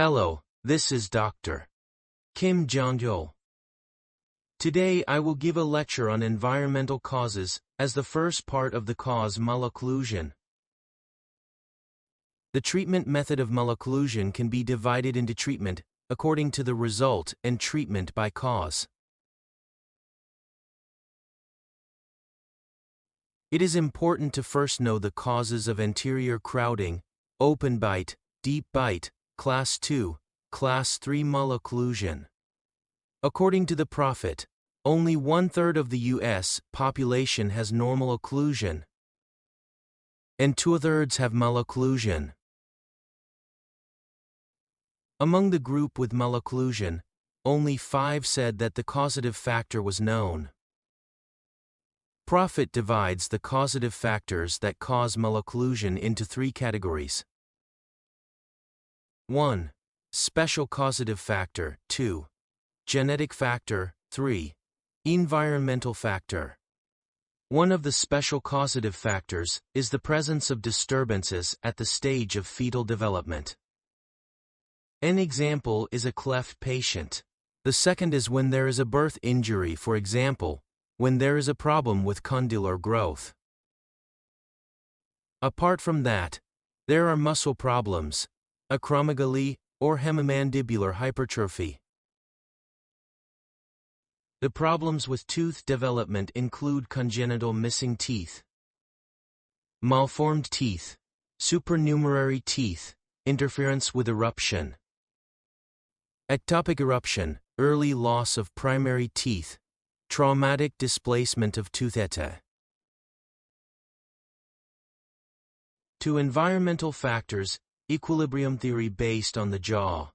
Hello, this is Dr. Kim Jong-il. Today I will give a lecture on environmental causes, as the first part of the cause malocclusion. The treatment method of malocclusion can be divided into treatment, according to the result, and treatment by cause. It is important to first know the causes of anterior crowding, open bite, deep bite, Class 2, Class 3 malocclusion. According to the Prophet, only 1/3 of the U.S. population has normal occlusion, and 2/3 have malocclusion. Among the group with malocclusion, only 5 said that the causative factor was known. Prophet divides the causative factors that cause malocclusion into 3 categories. 1. Special causative factor. 2. Genetic factor. 3. Environmental factor. One of the special causative factors is the presence of disturbances at the stage of fetal development. An example is a cleft patient. The second is when there is a birth injury, for example, when there is a problem with condylar growth. Apart from that, there are muscle problems, acromegaly, or hemimandibular hypertrophy. The problems with tooth development include congenital missing teeth, malformed teeth, supernumerary teeth, interference with eruption, ectopic eruption, early loss of primary teeth, traumatic displacement of tooth. To environmental factors, equilibrium theory based on the jaw.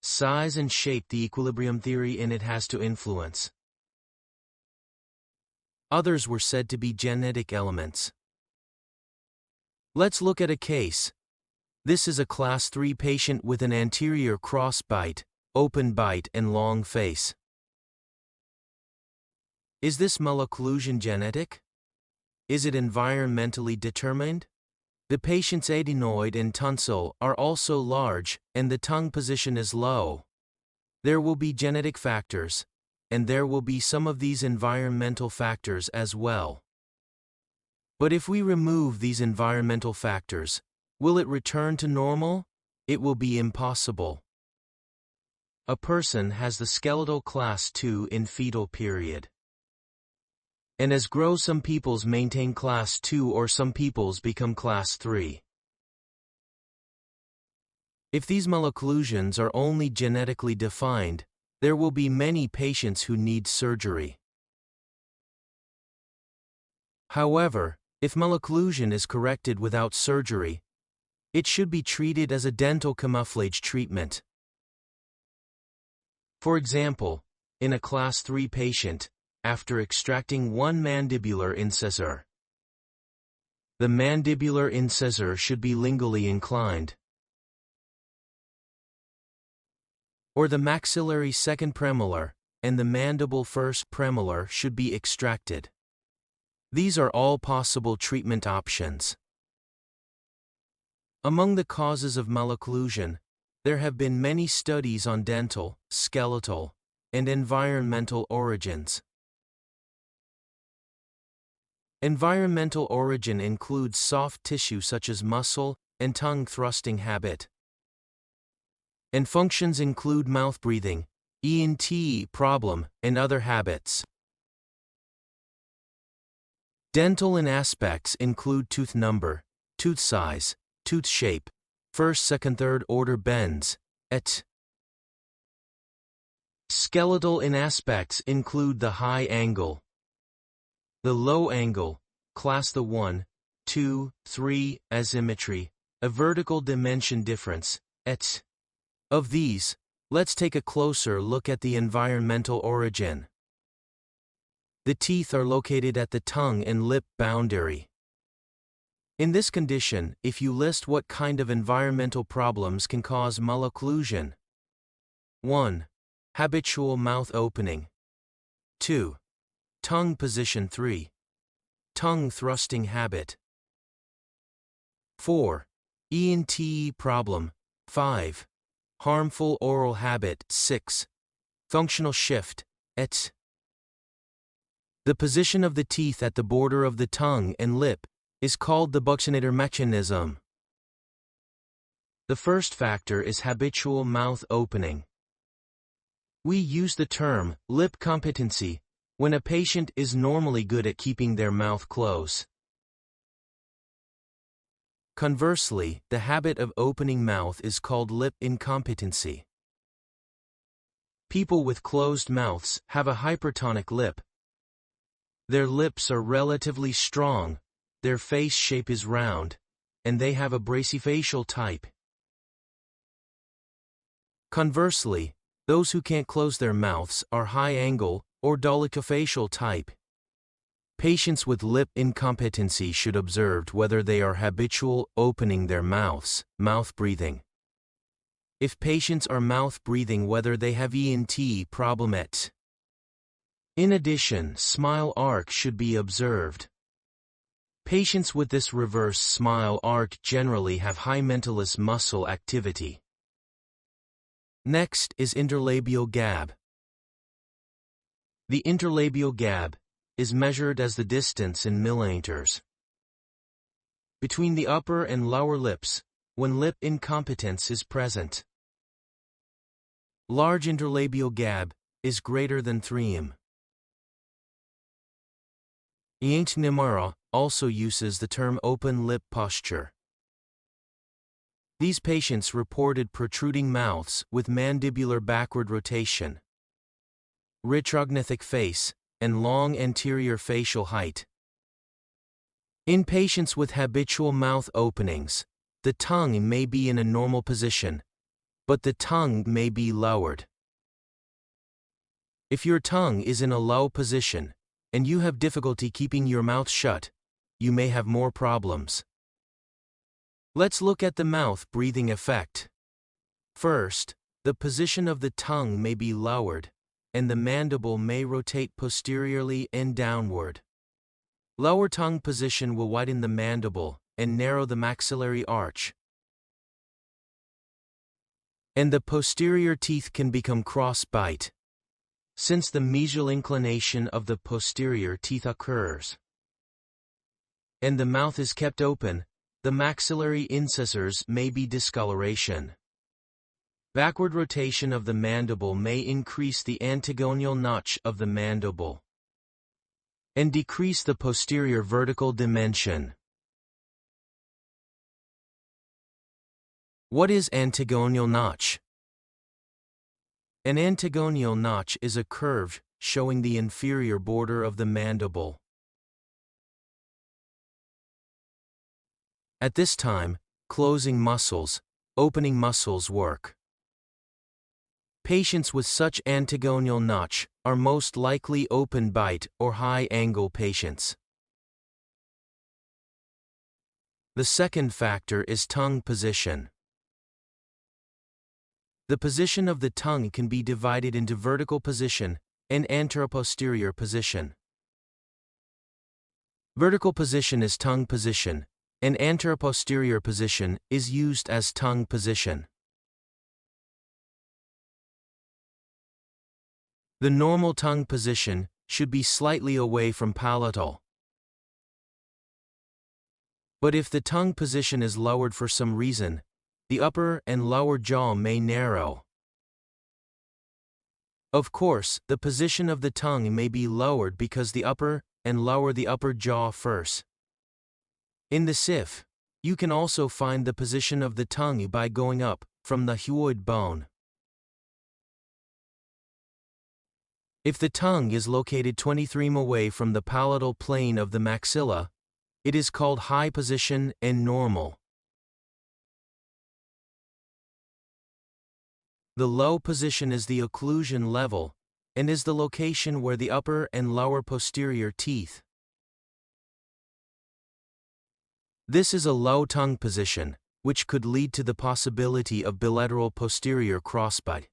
Size and shape. The equilibrium theory in it has to influence. Others were said to be genetic elements. Let's look at a case. This is a Class 3 patient with an anterior cross bite, open bite and long face. Is this malocclusion genetic? Is it environmentally determined? The patient's adenoid and tonsil are also large, and the tongue position is low. There will be genetic factors, and there will be some of these environmental factors as well. But if we remove these environmental factors, will it return to normal? It will be impossible. A person has the skeletal Class 2 in fetal period. And as grow, some peoples maintain Class 2 or some peoples become Class 3. If these malocclusions are only genetically defined, there will be many patients who need surgery. However, if malocclusion is corrected without surgery, it should be treated as a dental camouflage treatment. For example, in a Class 3 patient, after extracting one mandibular incisor, the mandibular incisor should be lingually inclined, or the maxillary second premolar and the mandible first premolar should be extracted. These are all possible treatment options. Among the causes of malocclusion, there have been many studies on dental, skeletal, and environmental origins. Environmental origin includes soft tissue such as muscle and tongue thrusting habit. And functions include mouth breathing, ENT problem, and other habits. Dental and aspects include tooth number, tooth size, tooth shape, first, second, third order bends, etc. Skeletal and aspects include the high angle, the low angle, class the 1, 2, 3, asymmetry, a vertical dimension difference, etc. Of these, let's take a closer look at the environmental origin. The teeth are located at the tongue and lip boundary. In this condition, if you list what kind of environmental problems can cause malocclusion: 1. Habitual mouth opening. 2. Tongue position. 3. Tongue thrusting habit. 4. ENT problem. 5. Harmful oral habit. 6. Functional shift. Et. The position of the teeth at the border of the tongue and lip is called the buccinator mechanism. The first factor is habitual mouth opening. We use the term lip competency when a patient is normally good at keeping their mouth closed. Conversely, the habit of opening mouth is called lip incompetency. People with closed mouths have a hypertonic lip. Their lips are relatively strong, their face shape is round, and they have a brachyfacial type. Conversely, those who can't close their mouths are high-angle or dolichofacial type. Patients with lip incompetency should observe whether they are habitual opening their mouths, mouth breathing. If patients are mouth breathing, whether they have ENT problem. In addition, smile arc should be observed. Patients with this reverse smile arc generally have high mentalis muscle activity. Next is interlabial gap. The interlabial gap is measured as the distance in millimeters between the upper and lower lips when lip incompetence is present. Large interlabial gap is greater than 3 mm. Yanked Nimara also uses the term open lip posture. These patients reported protruding mouths with mandibular backward rotation, retrognathic face, and long anterior facial height. In patients with habitual mouth openings, the tongue may be in a normal position, but the tongue may be lowered. If your tongue is in a low position, and you have difficulty keeping your mouth shut, you may have more problems. Let's look at the mouth breathing effect. First, the position of the tongue may be lowered, and the mandible may rotate posteriorly and downward. Lower tongue position will widen the mandible and narrow the maxillary arch, and the posterior teeth can become cross-bite, since the mesial inclination of the posterior teeth occurs, and the mouth is kept open, the maxillary incisors may be discoloration. Backward rotation of the mandible may increase the antagonal notch of the mandible and decrease the posterior vertical dimension. What is antagonal notch? An antagonal notch is a curve showing the inferior border of the mandible. At this time, closing muscles, opening muscles work. Patients with such antagonal notch are most likely open bite or high angle patients. The second factor is tongue position. The position of the tongue can be divided into vertical position and anteroposterior position. Vertical position is tongue position, and anteroposterior position is used as tongue position. The normal tongue position should be slightly away from palatal. But if the tongue position is lowered for some reason, the upper and lower jaw may narrow. Of course, the position of the tongue may be lowered because the upper and lower the upper jaw first. In the SIF, you can also find the position of the tongue by going up from the hyoid bone. If the tongue is located 23 mm away from the palatal plane of the maxilla, it is called high position and normal. The low position is the occlusion level and is the location where the upper and lower posterior teeth. This is a low tongue position, which could lead to the possibility of bilateral posterior crossbite.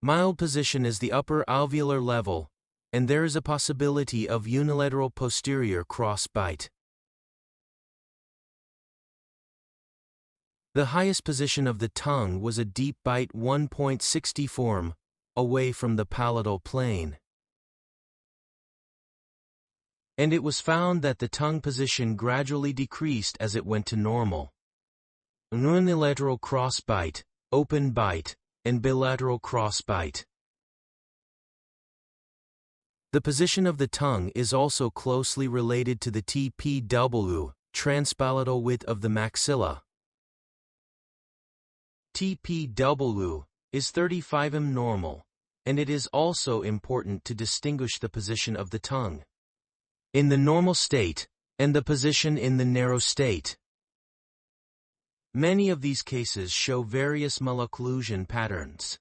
Mild position is the upper alveolar level, and there is a possibility of unilateral posterior crossbite. The highest position of the tongue was a deep bite 1.60 form, away from the palatal plane. And it was found that the tongue position gradually decreased as it went to normal. Unilateral cross-bite, open bite, and bilateral cross-bite. The position of the tongue is also closely related to the TPW, transpalatal width of the maxilla. TPW is 35 mm normal, and it is also important to distinguish the position of the tongue in the normal state and the position in the narrow state. Many of these cases show various malocclusion patterns,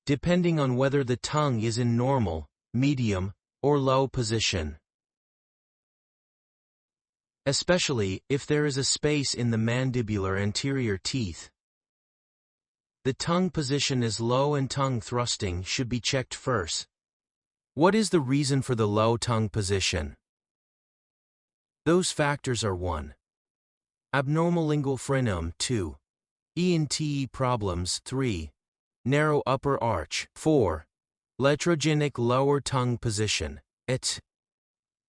depending on whether the tongue is in normal, medium, or low position. Especially if there is a space in the mandibular anterior teeth. The tongue position is low and tongue thrusting should be checked first. What is the reason for the low tongue position? Those factors are 1. Abnormal lingual frenum 2. ENT problems 3. Narrow upper arch 4. Latrogenic lower tongue position, et.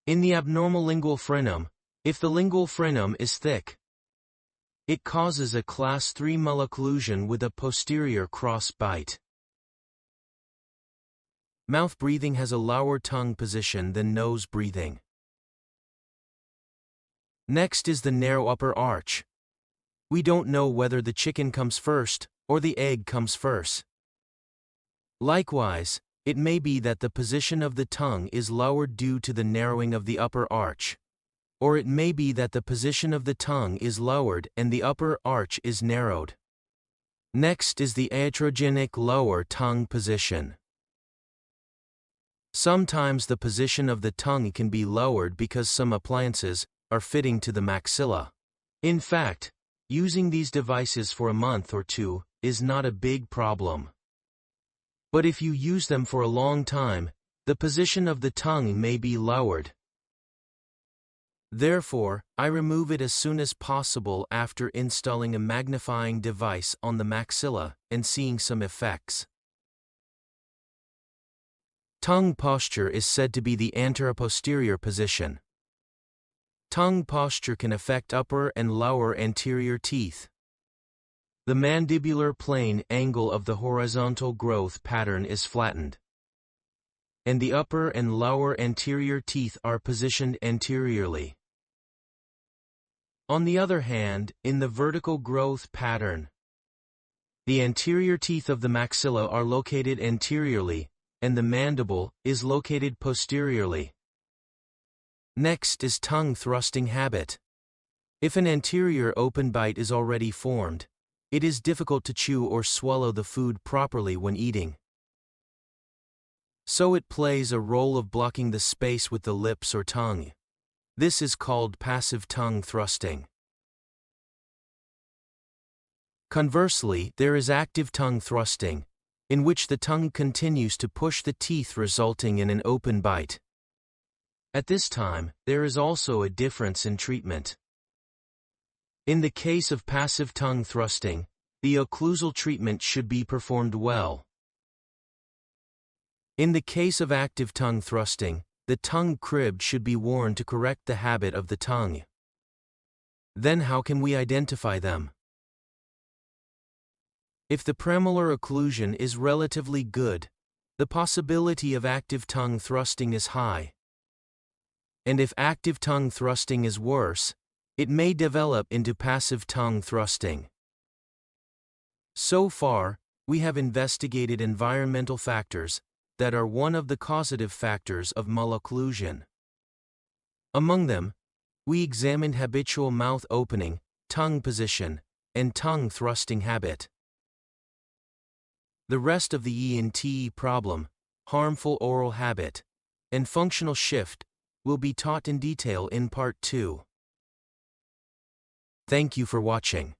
In the abnormal lingual frenum, if the lingual frenum is thick, it causes a class 3 malocclusion with a posterior cross bite. Mouth breathing has a lower tongue position than nose breathing. Next is the narrow upper arch. We don't know whether the chicken comes first or the egg comes first. Likewise, it may be that the position of the tongue is lowered due to the narrowing of the upper arch, or it may be that the position of the tongue is lowered and the upper arch is narrowed. Next is the iatrogenic lower tongue position. Sometimes the position of the tongue can be lowered because some appliances are fitting to the maxilla. In fact, using these devices for a month or two is not a big problem. But if you use them for a long time, the position of the tongue may be lowered. Therefore, I remove it as soon as possible after installing a magnifying device on the maxilla and seeing some effects. Tongue posture is said to be the anteroposterior position. Tongue posture can affect upper and lower anterior teeth. The mandibular plane angle of the horizontal growth pattern is flattened, and the upper and lower anterior teeth are positioned anteriorly. On the other hand, in the vertical growth pattern, the anterior teeth of the maxilla are located anteriorly, and the mandible is located posteriorly. Next is tongue thrusting habit. If an anterior open bite is already formed, it is difficult to chew or swallow the food properly when eating. So it plays a role of blocking the space with the lips or tongue. This is called passive tongue thrusting. Conversely, there is active tongue thrusting, in which the tongue continues to push the teeth, resulting in an open bite. At this time, there is also a difference in treatment. In the case of passive tongue thrusting, the occlusal treatment should be performed well. In the case of active tongue thrusting, the tongue crib should be worn to correct the habit of the tongue. Then how can we identify them? If the premolar occlusion is relatively good, the possibility of active tongue thrusting is high. And if active tongue thrusting is worse, it may develop into passive tongue thrusting. So far, we have investigated environmental factors that are one of the causative factors of malocclusion. Among them, we examined habitual mouth opening, tongue position, and tongue thrusting habit. The rest of the ENT problem, harmful oral habit, and functional shift will be taught in detail in Part 2. Thank you for watching.